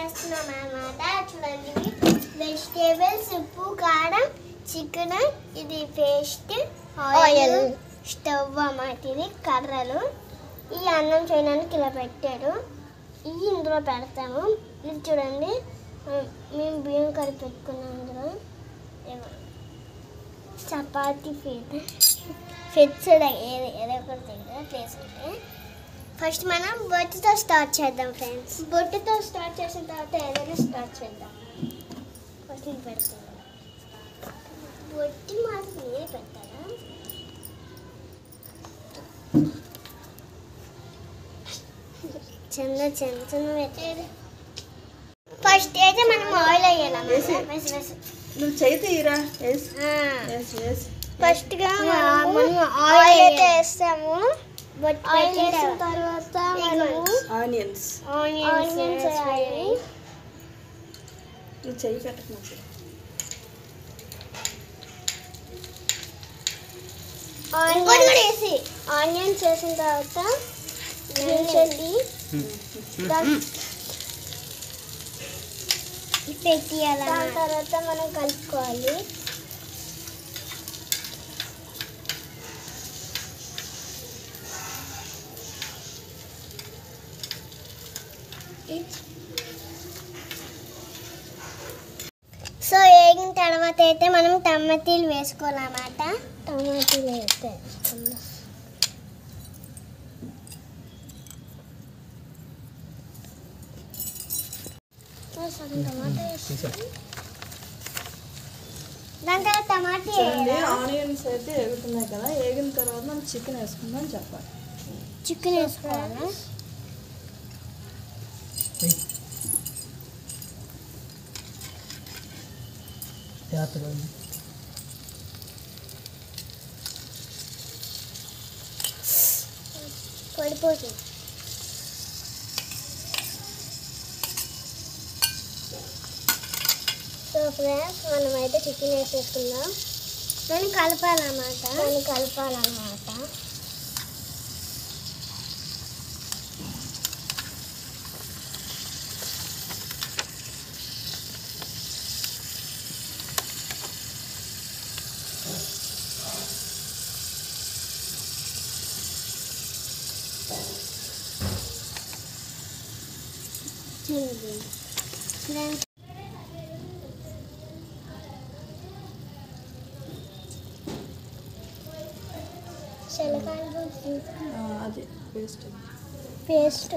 చేస్తున్నాం అన్నమాట. చూడండి, వెజిటేబుల్స్, ఉప్పు, కారం, చికెన్, ఇది పేస్ట్, ఆయిల్, స్టవ్ అన్నమాట, ఇది కర్రలు. ఈ అన్నం చేయడానికి ఇలా పెట్టారు. ఇవి ఇందులో పెడతాము. ఇది చూడండి, మేము బియ్యం కర్రీ పెట్టుకున్నాం. ఇందులో చపాతీ ఫిట్స్ ఏదో ఒకటి వేసుకుంటే ఫస్ట్ మనం బొట్టుతో స్టార్ట్ చేద్దాం ఫ్రెండ్స్. బొట్టుతో స్టార్ట్ చేసిన తర్వాత ఏదైనా స్టార్ట్ చేద్దాం. ఫస్ట్ ఇది పెడతాను. బొట్టి మాత్రం నేనే పెడతాను. చిన్న చిన్న చిన్న పెట్టేది. ఫస్ట్ అయితే మనం ఆయిల్ వేయాలి. నువ్వు చేతిరా. ఫస్ట్గా మనం ఆయిల్ అయితే వేస్తాము. ఆయిల్ వేసిన తర్వాత ఆనియన్స్ వేయాలి. నువ్వు చెయ్యి పెట్టకు. ఆనియన్స్ వేసిన తర్వాత గ్రీన్ చిల్లీ పెట్టియాలి. దాని తర్వాత మనం కలుపుకోవాలి. సో వేగిన తర్వాత అయితే మనం టమాటీలు వేసుకోవాలన్నమాట. టమాటీలు వేస్తే దాని తర్వాత టమాటా ఆనియన్స్ అయితే వేగుతున్నాయి కదా. వేగిన తర్వాత మనం చికెన్ వేసుకుందాం చెప్పాలి. చికెన్ వేసుకోవాలి. పడిపోతుంది. సో ఫ్రెండ్స్, మనమైతే చికెన్ వేసేసుకుందాం. దాన్ని కలపాలన్నమాట. Friends, paste.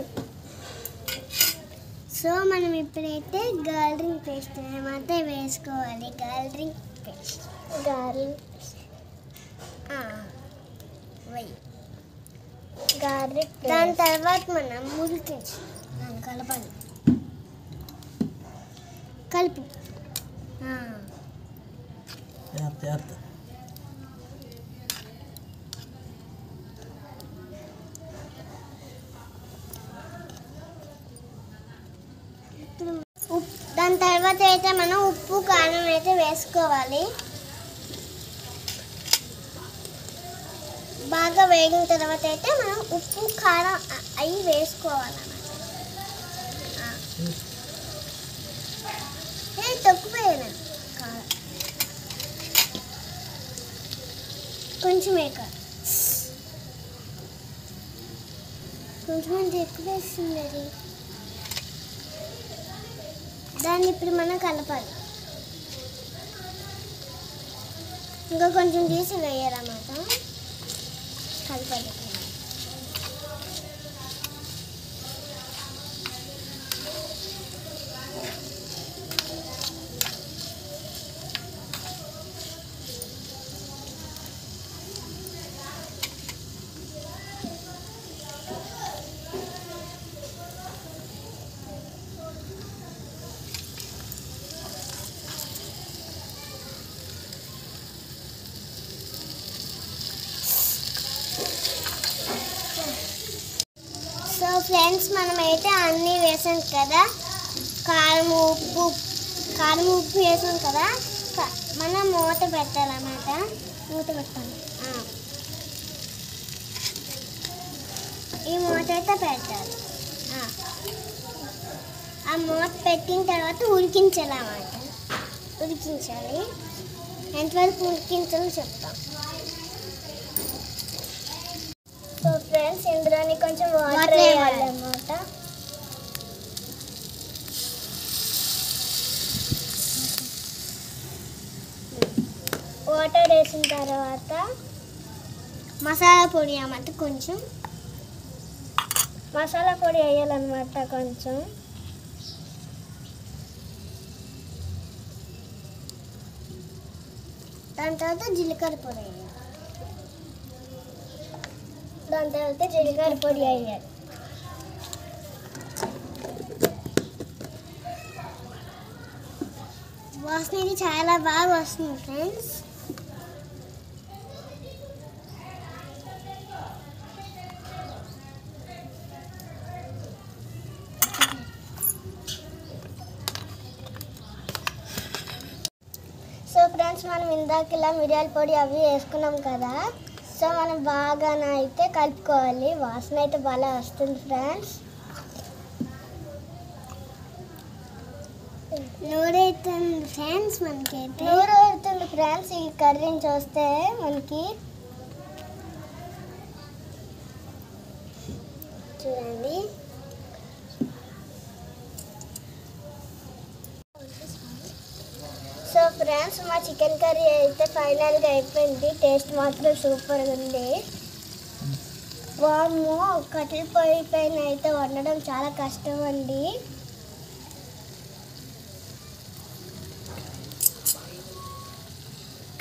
సో మనం ఇప్పుడైతే గార్లిక్ పేస్ట్ ఏమైతే వేసుకోవాలి. గార్లిక్ పేస్ట్ దాని తర్వాత మనం ఉడికించి దాన్ని కలపాలి. కలిపి దాని తర్వాత అయితే మనం ఉప్పు కారం అయితే వేసుకోవాలి. బాగా వేగిన తర్వాత అయితే మనం ఉప్పు కారం అవి వేసుకోవాలన్నమాట. తక్కువైనా కొంచెం ఎక్కువ వేస్తుంది. అది దాన్ని ఇప్పుడు మనం కలపాలి. ఇంకా కొంచెం తీసి వేయాలన్నమాట. కలపాలి. సో ఫ్రెండ్స్, మనమైతే అన్నీ వేసాం కదా. కారం ఉప్పు వేసాం కదా. మనం మూత పెట్టాలన్నమాట. మూత పెట్టాలి. ఈ మూత అయితే పెట్టాలి. ఆ మూత పెట్టిన తర్వాత ఉడికించాలన్నమాట. ఉడికించాలి. ఎంతవరకు ఉడికించాలో చెప్తాం. సో ఫ్రెండ్స్, ఇందులోని కొంచెం వాటర్ వేయాలన్నమాట. వాటర్ వేసిన తర్వాత మసాలా పొడి అన్నమాట. కొంచెం మసాలా పొడి వేయాలన్నమాట. కొంచెం దాని తర్వాత జీలకర్ర పొడి వేయాలి. దాని తర్వాత జీలకర్ర పొడి వేయాలి. వాసన ఇది చాలా బాగా వస్తుంది ఫ్రెండ్స్. సో ఫ్రెండ్స్, మనం ఇందాక ఇలా మిరియాల పొడి అవి వేసుకున్నాం కదా. సో మనం బాగా అయితే కలుపుకోవాలి. వాసన అయితే బాగా వస్తుంది ఫ్రెండ్స్. నూరైతుంది ఫ్రెండ్స్. మనకైతే నూరైతుంది ఫ్రెండ్స్. ఈ కర్రీని చూస్తే మనకి చూడండి. సో ఫ్రెండ్స్, మా చికెన్ కర్రీ అయితే ఫైనల్గా అయిపోయింది. టేస్ట్ మాత్రం సూపర్గా ఉంది. వాము కట్టెల పొయ్యి పైన అయితే వండడం చాలా కష్టం అండి.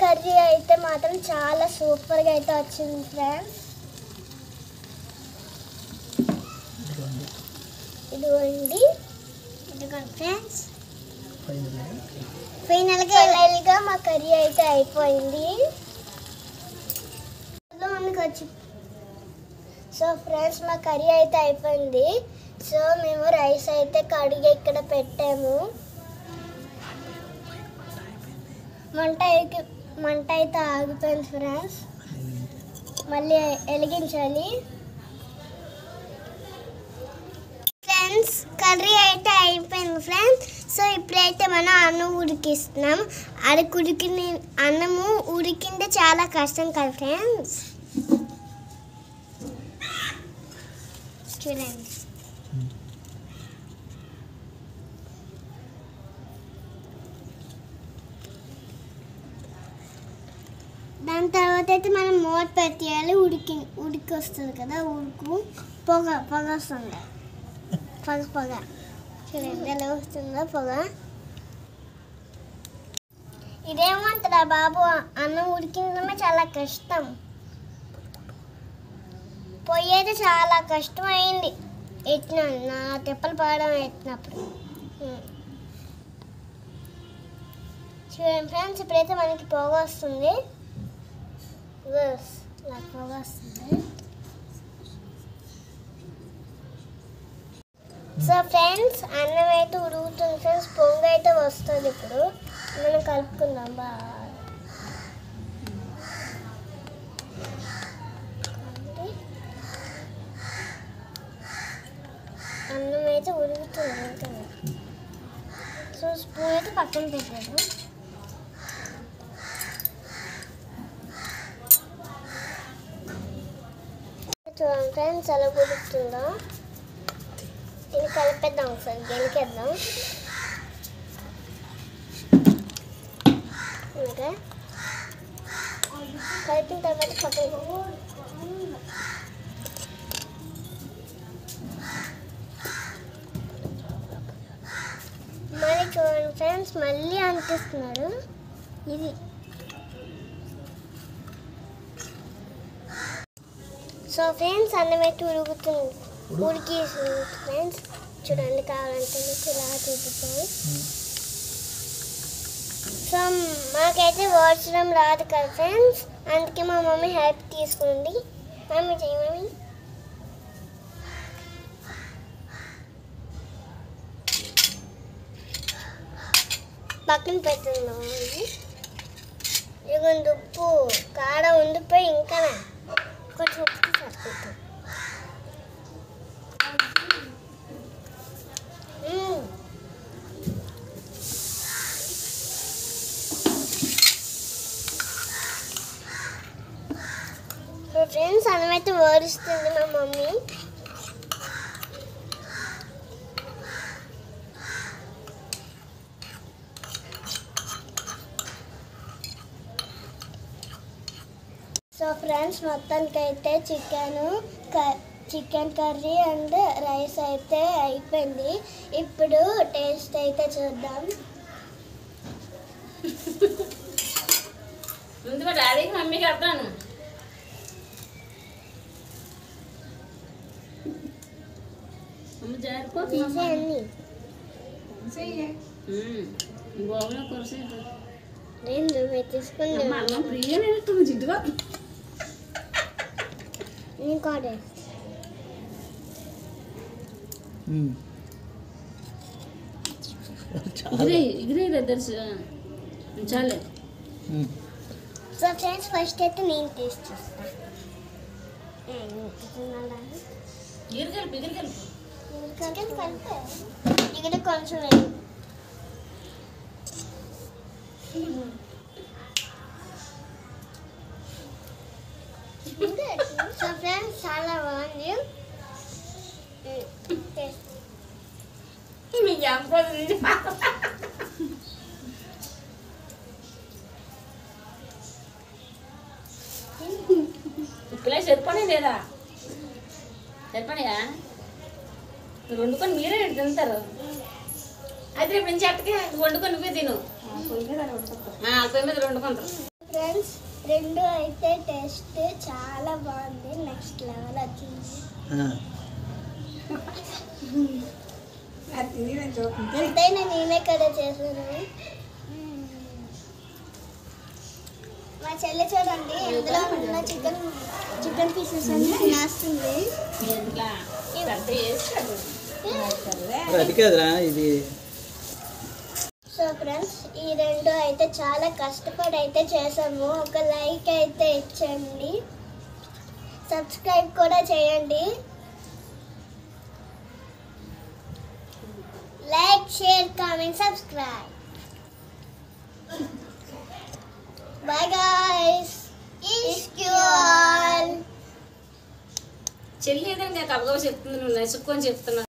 కర్రీ అయితే మాత్రం చాలా సూపర్గా అయితే వచ్చింది ఫ్రెండ్స్. ఇదిగోండి ఫ్రెండ్స్. ఫైనల్గా మా కర్రీ అయితే అయిపోయింది. సో ఫ్రెండ్స్, మా కర్రీ అయితే అయిపోయింది. సో మేము రైస్ అయితే కడిగి ఇక్కడ పెట్టాము. మంట అయితే ఆగిపోయింది ఫ్రెండ్స్. మళ్ళీ వెలిగించాలి. ఫ్రెండ్స్, కర్రీ అయితే అయిపోయింది ఫ్రెండ్స్. సో ఇప్పుడైతే మనం అన్నం ఉడికిస్తున్నాం. అన్నము ఉడికిందే చాలా కష్టం కదా ఫ్రెండ్స్. చూడండి. దాని తర్వాత అయితే మనం మూత పెట్టేయాలి. ఉడికి వస్తుంది కదా. పొగ వస్తుంది. పొగ చూడండి ఎలా వస్తుందో పొగ. ఇదేమంటారా బాబు, అన్నం ఉడికిందమే చాలా కష్టం. పొయ్యి అయితే చాలా కష్టమైంది. నా తిప్పలు పడడం ఎట్టినప్పుడు. చూడండి ఫ్రెండ్స్, ఇప్పుడైతే మనకి పొగ వస్తుంది. నాకు పొగ వస్తుంది. సో ఫ్రెండ్స్, అన్నం అయితే ఉడుకుతుంది ఫ్రెండ్స్. పొంగ అయితే వస్తుంది. ఇప్పుడు మనం కలుపుకుందాం బాగా. అన్నం అయితే ఉడుకుతుంది. సో స్పూన్ అయితే పక్కన పెట్టాను. చూడండి ఫ్రెండ్స్ ఎలా ఉడుకుతుందో. ఇది కలిపేద్దాం ఒకసారి, గెలికేద్దాం. ఓకే, కలిపిన తర్వాత పక్కన మళ్ళీ చూడండి ఫ్రెండ్స్, మళ్ళీ అంటిస్తున్నాడు. ఇది సో ఫ్రెండ్స్, అన్నం అయితే ఉడికి ఫ్రెండ్స్. చూడండి, కావాలంటే మీకు ఇలా చూపిస్తాను. సో మాకైతే వాడ్చడం రాదు కదా ఫ్రెండ్స్. అందుకే మా మమ్మీ హెల్ప్ తీసుకుంది. మమ్మీ చేయమని పక్కన పెడుతున్నాం. ఇక ఉప్పు కారం ఉండిపోయి ఇంకా కొంచెం ఉప్పు సరిపోతుంది. ఫ్రెండ్స్ అన్నం అయితే వరుస్తుంది మా మమ్మీ. సో ఫ్రెండ్స్ మొత్తానికి అయితే చికెన్ కర్రీ అండ్ రైస్ అయితే అయిపోయింది. ఇప్పుడు టేస్ట్ అయితే చూద్దాం. ముందుగా డాడీకి మమ్మీకి చెప్తాను. అన్ని గోగులో కురిసి రెండు తీసుకుంది అన్నం ప్రియ నేను జిడ్డుగా ఇంకా ఎగిరే దర్శ చాలే. సో ఫ్రెండ్స్ ఫస్ట్ అయితే నేను టేస్ట్ చేస్తాను. చికెన్ కలిపే ఇక్కడ కొంచెం సో ఫ్రెండ్స్ చాలా బాగుంది. మీకు ఎంపోతుంది ఇక్కడ సరిపడే లేదా? సరిపడయా? వండుకొని మీరే తింటారు. అయితే రేపు నుంచి అట్టకి వండుకొని నువ్వే తిను. పొయ్యి మీద వండుకుంటారు. ఫ్రెండ్స్ రెండు అయితే టేస్ట్ చాలా బాగుంది. నెక్స్ట్ లెవెల్ వచ్చింది. ఎంతైనా నేనే కదా చేశాను. మా చెల్లి చూడండి ఇందులో ఉన్న చికెన్ పీసెస్ అన్ని తినేస్తుంది. సో ఫ్రెండ్స్ ఈ రెండు అయితే చాలా కష్టపడి అయితే చేసాము. ఒక లైక్ అయితే ఇచ్చండి, సబ్స్క్రైబ్ కూడా చేయండి. Like, share, comment, subscribe. Bye guys. చెల్లి ఏదైనా కబగబ చెప్తుంది, నువ్వు నసుక్కొని చెప్తున్నా.